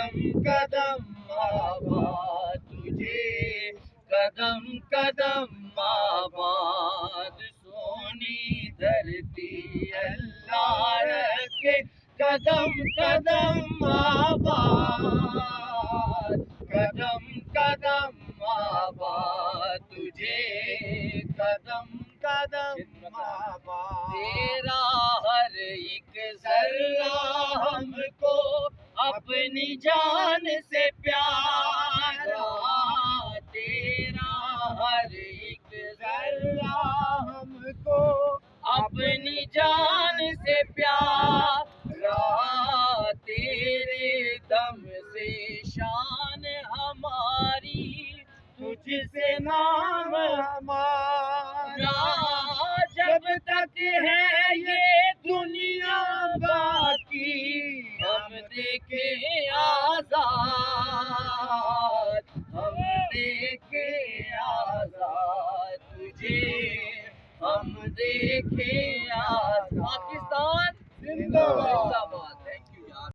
قدم قدم آباد تجھے، قدم قدم آباد، سونی دھرتی اللہ رکھے، قدم قدم آباد، قدم قدم آباد تجھے، قدم قدم آباد، تیرا ہر ایک ذرہ ہم کو اپنی جان سے پیارا، تیرا ہر ایک ذرہ ہم کو اپنی جان سے پیارا، تیرے دم سے شان ہماری، تجھ سے نام ہمارا، جب تک ہے یہ دنیا باقی ہم دیکھیں آزاد، ہم دیکھیں آزاد تجھے، ہم دیکھیں آزاد۔ پاکستان زندہ باد۔